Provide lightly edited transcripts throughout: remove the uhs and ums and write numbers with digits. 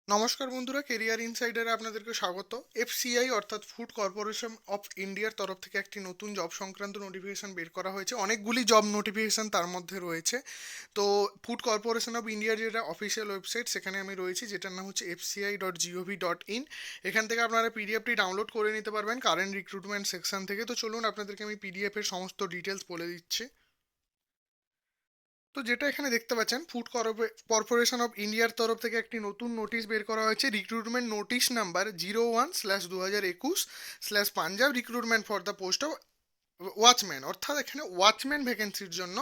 নমস্কার বন্ধুরা, কেরিয়ার ইনসাইডারে আপনাদেরকে স্বাগত। এফসিআই অর্থাৎ ফুড কর্পোরেশন অফ ইন্ডিয়ার তরফ থেকে একটি নতুন জব সংক্রান্ত নোটিফিকেশন বের করা হয়েছে। অনেকগুলি জব নোটিফিকেশন তার মধ্যে রয়েছে। তো ফুড কর্পোরেশন অফ ইন্ডিয়ার যেটা অফিসিয়াল ওয়েবসাইট, সেখানে আমি রয়েছি, যেটার নাম হচ্ছে fci.gov.in। এখান থেকে আপনারা পিডিএফটি ডাউনলোড করে নিতে পারবেন কারেন্ট রিক্রুটমেন্ট সেকশন থেকে। তো চলুন আপনাদেরকে আমি পিডিএফ এর সমস্ত ডিটেলস বলে দিচ্ছি। তো যেটা এখানে দেখতে পাচ্ছেন, ফুড কর্পোরেশন অফ ইন্ডিয়ার তরফ থেকে একটি নতুন নোটিশ বের করা হয়েছে। রিক্রুটমেন্ট নোটিশ নাম্বার 01/2021/পাঞ্জাব recruitment for the post of watchman, অর্থাৎ এখানে ওয়াচম্যান ভ্যাকেন্সির জন্য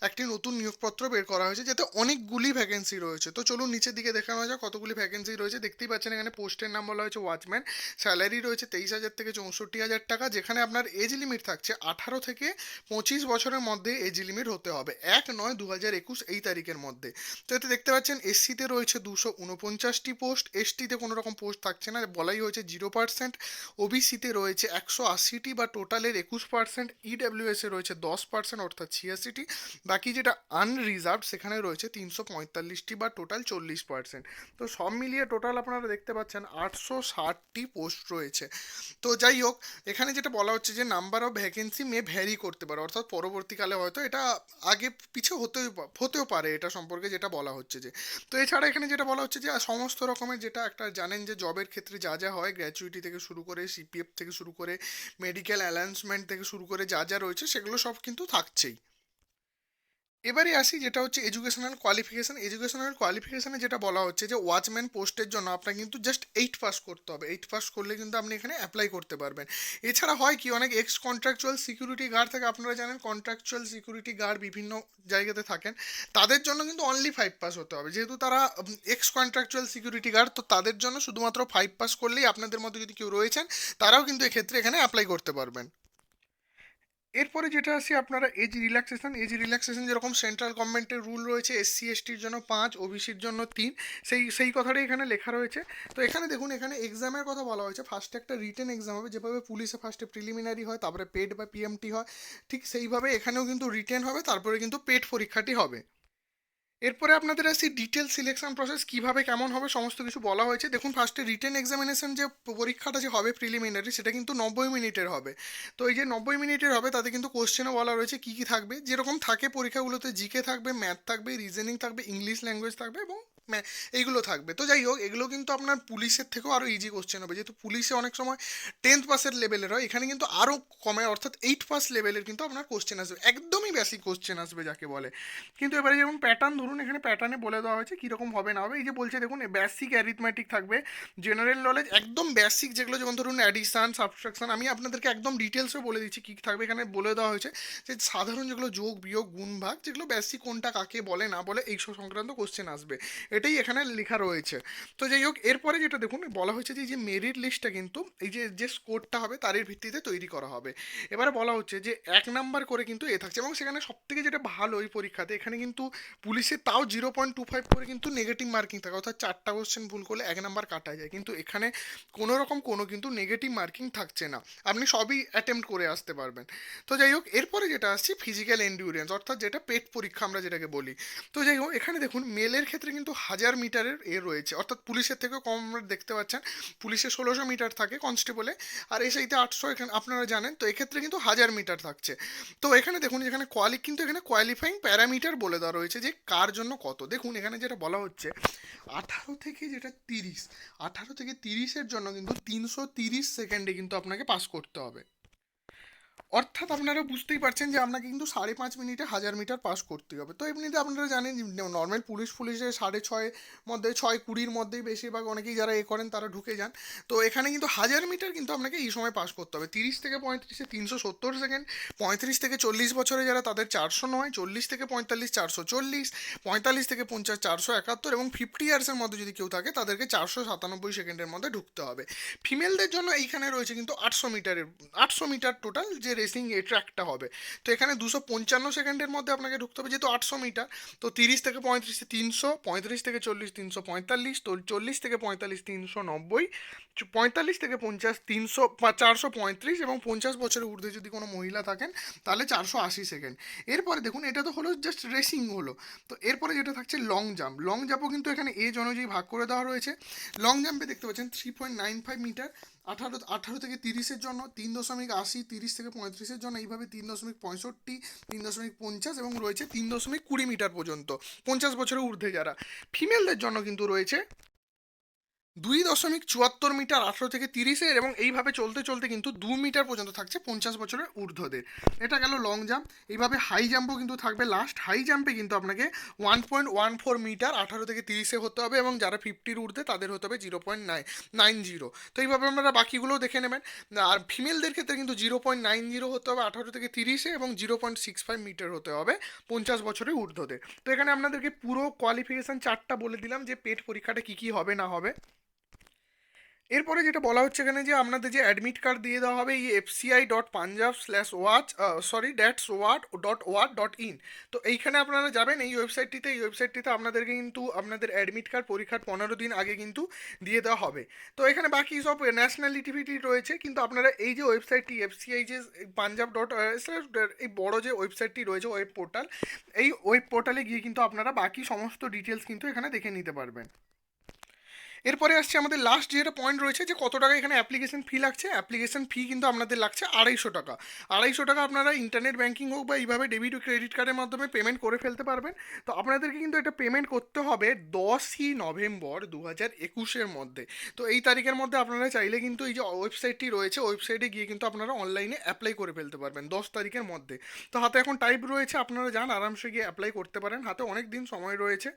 একটি নতুন নিয়োগপত্র বের করা হয়েছে, যাতে অনেকগুলি ভ্যাকেন্সি রয়েছে। তো চলুন নিচের দিকে দেখানো যাক কতগুলি ভ্যাকেন্সি রয়েছে। দেখতেই পাচ্ছেন এখানে পোস্টের নাম বলা হয়েছে ওয়াচম্যান। স্যালারি রয়েছে 23,000 থেকে 64,000 টাকা, যেখানে আপনার এজ লিমিট থাকছে 18 থেকে 25 বছরের মধ্যে এজ লিমিট হতে হবে 1/9/2021 এই তারিখের মধ্যে। তো এতে দেখতে পাচ্ছেন এসসিতে রয়েছে 249টি পোস্ট, এসটিতে কোনো রকম পোস্ট থাকছে না, বলাই হয়েছে 0%। ওবিসিতে রয়েছে 180টি বা টোটালের 21%। ইডাব্লিউএস এ রয়েছে 10% অর্থাৎ 86টি। বাকি যেটা আনরিজার্ভড সেখানে রয়েছে 345টি বা টোটাল 40%। তো সব মিলিয়ে টোটাল আপনারা দেখতে পাচ্ছেন 860টি পোস্ট রয়েছে। তো যাই হোক, এখানে যেটা বলা হচ্ছে যে number of vacancy may vary করতে পারে, অর্থাৎ পরবর্তীকালে হয়তো এটা আগে পিছে হতেও পারে, এটা সম্পর্কে যেটা বলা হচ্ছে যে। তো এছাড়া এখানে যেটা বলা হচ্ছে যে সমস্ত রকমের, যেটা একটা জানেন যে জবের ক্ষেত্রে যা যা হয়, গ্র্যাচুইটি থেকে শুরু করে সিপিএফ থেকে শুরু করে মেডিকেল অ্যালাউন্সমেন্ট থেকে শুরু করে যা যা রয়েছে সেগুলো সব কিন্তু থাকছেই। এবারে আসি যেটা হচ্ছে এডুকেশনাল কোয়ালিফিকেশান। এডুকেশনাল কোয়ালিফিকেশানে যেটা বলা হচ্ছে যে ওয়াচম্যান পোস্টের জন্য আপনাকে কিন্তু জাস্ট 8 পাস করতে হবে। 8 পাস করলে কিন্তু আপনি এখানে অ্যাপ্লাই করতে পারবেন। এছাড়া হয় কি, অনেক এক্স কন্ট্রাকচুয়াল সিকিউরিটি গার্ড থাকে, আপনারা জানেন কন্ট্রাকচুয়াল সিকিউরিটি গার্ড বিভিন্ন জায়গাতে থাকেন, তাদের জন্য কিন্তু অনলি 5 পাস হতে হবে। যেহেতু তারা এক্স কন্ট্রাকচুয়াল সিকিউরিটি গার্ড, তো তাদের জন্য শুধুমাত্র 5 পাস করলেই, আপনাদের মধ্যে যদি কেউ রয়েছেন তারাও কিন্তু এক্ষেত্রে এখানে অ্যাপ্লাই করতে পারবেন। এরপরে যেটা আসি আপনারা এজ রিল্যাক্সেশন। এজ রিল্যাক্সেশন যেরকম সেন্ট্রাল গভর্নমেন্টের রুল রয়েছে এসসি এসটির জন্য 5, ওবিসির জন্য 3, সেই কথাটাই এখানে লেখা রয়েছে। তো এখানে দেখুন, এখানে এক্সামের কথা বলা হয়েছে। ফার্স্টে একটা রিটেন এক্সাম হবে, যেভাবে পুলিশে ফার্স্টে প্রিলিমিনারি হয়, তারপরে পেড বা পিএমটি হয়, ঠিক সেইভাবে এখানেও কিন্তু রিটেন হবে, তারপরে কিন্তু পেড পরীক্ষাটি হবে। এরপরে আপনাদের আসি ডিটেল সিলেকশন প্রসেস কীভাবে কেমন হবে, সমস্ত কিছু বলা হয়েছে। দেখুন, ফার্স্টে রিটেন এক্সামিনেশন যে পরীক্ষাটা যে হবে প্রিলিমিনারি, সেটা কিন্তু 90 মিনিটের হবে। তো এই যে 90 মিনিটের হবে, তাতে কিন্তু কোশ্চেনও বলা রয়েছে কী কী থাকবে। যেরকম থাকে পরীক্ষাগুলোতে, জিকে থাকবে, ম্যাথ থাকবে, রিজনিং থাকবে, ইংলিশ ল্যাঙ্গুয়েজ থাকবে এবং এইগুলো থাকবে। তো যাই হোক, এগুলো কিন্তু আপনার পুলিশের থেকেও আরও ইজি কোশ্চেন হবে, যেহেতু পুলিশে অনেক সময় 10th পাসের লেভেলের হয়, এখানে কিন্তু আরও কমে, অর্থাৎ 8 পাস লেভেলের কিন্তু আপনার কোশ্চেন আসবে, একদমই বেসিক কোশ্চেন আসবে যাকে বলে। কিন্তু এবারে যেমন প্যাটার্ন, ধরুন এখানে প্যাটার্নে বলে দেওয়া হয়েছে কীরকম হবে না হবে। এই যে বলছে দেখুন, বেসিক অ্যারিথমেটিক থাকবে, জেনারেল নলেজ একদম বেসিক, যেগুলো যেমন ধরুন অ্যাডিশন, সাবট্রাকশন, আমি আপনাদেরকে একদম ডিটেলসে বলে দিচ্ছি কী থাকবে। এখানে বলে দেওয়া হয়েছে যে সাধারণ যেগুলো যোগ বিয়োগ গুণ ভাগ, যেগুলো বেসিক, কোনটা কাকে বলে না বলে, এইসব সংক্রান্ত কোশ্চেন আসবে, এটাই এখানে লেখা রয়েছে। তো যাই হোক, এরপরে যেটা দেখুন বলা হয়েছে যে এই যে মেরিট লিস্টটা কিন্তু এই যে যে স্কোরটা হবে তারের ভিত্তিতে তৈরি করা হবে। এবারে বলা হচ্ছে যে 1 নাম্বার করে কিন্তু থাকছে, এবং সেখানে সব থেকে যেটা ভালো এই পরীক্ষাতে, এখানে কিন্তু পুলিশের তাও 0.25 করে কিন্তু নেগেটিভ মার্কিং থাকে, অর্থাৎ 4টা কোশ্চেন ভুল করলে 1 নাম্বার কাটা যায়, কিন্তু এখানে কোনো রকম কোনো কিন্তু নেগেটিভ মার্কিং থাকছে না, আপনি সবই অ্যাটেম্প্ট করে আসতে পারবেন। তো যাই হোক, এরপরে যেটা আসছে ফিজিক্যাল এন্ডিউরেন্স, অর্থাৎ যেটা পেট পরীক্ষা আমরা যেটাকে বলি। তো যাই হোক, এখানে দেখুন মেলের ক্ষেত্রে কিন্তু 1000 মিটারের রয়েছে, অর্থাৎ পুলিশের থেকেও কম আমরা দেখতে পাচ্ছেন। পুলিশে 1600 মিটার থাকে কনস্টেবলে, আর এসআইতে 800, এখানে আপনারা জানেন। তো এক্ষেত্রে কিন্তু 1000 মিটার থাকছে। তো এখানে দেখুন, এখানে কিন্তু এখানে কোয়ালিফাইং প্যারামিটার বলে দেওয়া রয়েছে যে কার জন্য কত। দেখুন এখানে যেটা বলা হচ্ছে, 18 থেকে যেটা 30, 18 থেকে 30-এর জন্য কিন্তু 330 সেকেন্ডে কিন্তু আপনাকে পাস করতে হবে। অর্থাৎ আপনারা বুঝতেই পারছেন যে আপনাকে কিন্তু 5.5 মিনিটে 1000 মিটার পাস করতে হবে। তো এমনিতে আপনারা জানেন নর্মাল পুলিশে 6:30 মধ্যে, 6:20-র মধ্যেই বেশিরভাগ অনেকেই যারা করেন তারা ঢুকে যান। তো এখানে কিন্তু 1000 মিটার কিন্তু আপনাকে এই সময় পাস করতে হবে। 30 থেকে 35-এ 370 সেকেন্ড, 35 থেকে 40 বছরে যারা, তাদের 409, 40 থেকে 45 440, 45 থেকে 50 471, এবং 50 ইয়ার্সের মধ্যে যদি কেউ থাকে তাদেরকে 497 সেকেন্ডের মধ্যে ঢুকতে হবে। ফিমেলদের জন্য এইখানে রয়েছে কিন্তু 800 মিটারের, 800 মিটার টোটাল, যে যে রেসিং ট্র্যাকটা হবে। তো এখানে 255 সেকেন্ডের মধ্যে আপনাকে ঢুকতে হবে, যেহেতু 800 মিটার। তো 30 থেকে 35 300, 35 থেকে 40 345, তো 40 থেকে 45 390, 45 থেকে 50 300 435, এবং 50 বছরের ঊর্ধ্বে যদি কোনো মহিলা থাকেন তাহলে 480 সেকেন্ড। এরপরে দেখুন, এটা তো হলো জাস্ট রেসিং হলো। তো এরপরে যেটা থাকছে লং জাম্প। লং জাম্পও কিন্তু এখানে এজ অনুযায়ী ভাগ করে দেওয়া রয়েছে। লং জাম্পে দেখতে পাচ্ছেন 3.95 মিটার, 18 থেকে 30-এর জন্য 3.80, 30 থেকে 35-এর জন্য এইভাবে 3.65, 3.50, এবং রয়েছে 3.20 মিটার পর্যন্ত 50 বছরের ঊর্ধ্বে যারা। ফিমেলদের জন্য কিন্তু রয়েছে 2.74 মিটার 18 থেকে 30-এর, এবং এইভাবে চলতে চলতে কিন্তু 2 মিটার পর্যন্ত থাকছে 50 বছরের ঊর্ধ্বদের। এটা গেল লং জাম্প। এইভাবে হাই জাম্পও কিন্তু থাকবে লাস্ট। হাই জাম্পে কিন্তু আপনাকে 1.14 মিটার 18 থেকে 30-এ হতে হবে, এবং যারা 50-র ঊর্ধ্বে তাদের হতে হবে 0.90। তো এইভাবে আপনারা বাকিগুলোও দেখে নেবেন। আর ফিমেলদের ক্ষেত্রে কিন্তু 0.90 হতে হবে 18 থেকে 30-এ, এবং 0.65 মিটার হতে হবে 50 বছরের ঊর্ধ্বদের। তো এখানে আপনাদেরকে পুরো কোয়ালিফিকেশান চার্টটা বলে দিলাম যে পেট পরীক্ষাটা কী কী হবে না হবে। এরপরে যেটা বলা হচ্ছে এখানে, যে আপনাদের যে অ্যাডমিট কার্ড দিয়ে দেওয়া হবে এই fci.punjab/watch .wat.in। তো এইখানে আপনারা যাবেন এই ওয়েবসাইটটিতে। এই ওয়েবসাইটটিতে আপনাদেরকে কিন্তু আপনাদের অ্যাডমিট কার্ড পরীক্ষার 15 দিন আগে কিন্তু দিয়ে দেওয়া হবে। তো এখানে বাকি সব ন্যাশনালিটি রয়েছে, কিন্তু আপনারা এই যে ওয়েবসাইটটি FCI যে পাঞ্জাব ডট এই বড় যে ওয়েবসাইটটি রয়েছে ওয়েব পোর্টাল, এই ওয়েব পোর্টালে গিয়ে কিন্তু আপনারা বাকি সমস্ত ডিটেলস কিন্তু এখানে দেখে নিতে পারবেন। এরপরে আসছে আমাদের লাস্ট যেটা পয়েন্ট রয়েছে, যে কত টাকা এখানে অ্যাপ্লিকেশন ফি লাগছে। অ্যাপ্লিকেশন ফি কিন্তু আপনাদের লাগছে 250 টাকা। 250 টাকা আপনারা ইন্টারনেট ব্যাঙ্কিং হোক বা এইভাবে ডেবিট ও ক্রেডিট কার্ডের মাধ্যমে পেমেন্ট করে ফেলতে পারবেন। তো আপনাদেরকে কিন্তু এটা পেমেন্ট করতে হবে 10ই নভেম্বর 2021-এর মধ্যে। তো এই তারিখের মধ্যে আপনারা চাইলে কিন্তু এই যে ওয়েবসাইটটি রয়েছে ওয়েবসাইটে গিয়ে কিন্তু আপনারা অনলাইনে অ্যাপ্লাই করে ফেলতে পারবেন 10 তারিখের মধ্যে। তো হাতে এখন টাইপ রয়েছে, আপনারা যান আরামসে গিয়ে অ্যাপ্লাই করতে পারেন, হাতে অনেক দিন সময় রয়েছে।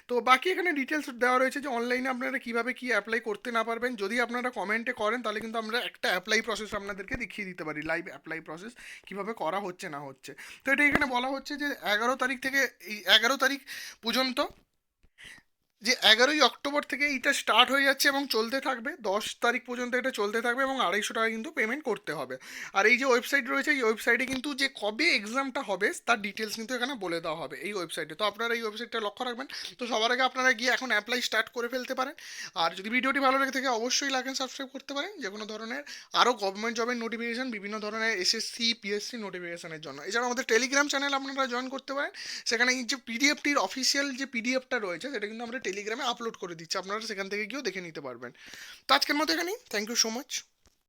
তো বাকি এখানে ডিটেলস দেওয়া রয়েছে যে অনলাইনে আপনারা কীভাবে কী অ্যাপ্লাই করতে না পারবেন। যদি আপনারা কমেন্টে করেন তাহলে কিন্তু আমরা একটা অ্যাপ্লাই প্রসেস আপনাদেরকে দেখিয়ে দিতে পারি, লাইভ অ্যাপ্লাই প্রসেস কীভাবে করা হচ্ছে না হচ্ছে। তো এটা এখানে বলা হচ্ছে যে 11 তারিখ থেকে এই 11 তারিখ পর্যন্ত, যে 11ই অক্টোবর থেকে এইটা স্টার্ট হয়ে যাচ্ছে এবং চলতে থাকবে 10 তারিখ পর্যন্ত এটা চলতে থাকবে, এবং 250 টাকা কিন্তু পেমেন্ট করতে হবে। আর এই যে ওয়েবসাইট রয়েছে এই ওয়েবসাইটে কিন্তু যে কবে এক্সামটা হবে তার ডিটেলস কিন্তু এখানে বলে দেওয়া হবে এই ওয়েবসাইটে। তো আপনারা এই ওয়েবসাইটটা লক্ষ্য রাখবেন। তো সবার আগে আপনারা গিয়ে এখন অ্যাপ্লাই স্টার্ট করে ফেলতে পারেন। আর যদি ভিডিওটি ভালো লেগে থাকে অবশ্যই লাইক অ্যান্ড সাবস্ক্রাইব করতে পারেন, যে কোনো ধরনের আরও গভর্নমেন্ট জবের নোটিফিকেশান, বিভিন্ন ধরনের SSC PSC নোটিফিকেশানের জন্য। এছাড়া আমাদের টেলিগ্রাম চ্যানেল আপনারা জয়েন করতে পারেন। সেখানে এই যে পিডিএফটির অফিসিয়াল যে পিডিএফটা রয়েছে সেটা কিন্তু আমরা টেলিগ্রামে আপলোড করে দিচ্ছি, আপনারা সেখান থেকে গিয়েও দেখে নিতে পারবেন। তো আজকের মতো এখানেই, থ্যাংক ইউ সো মাচ।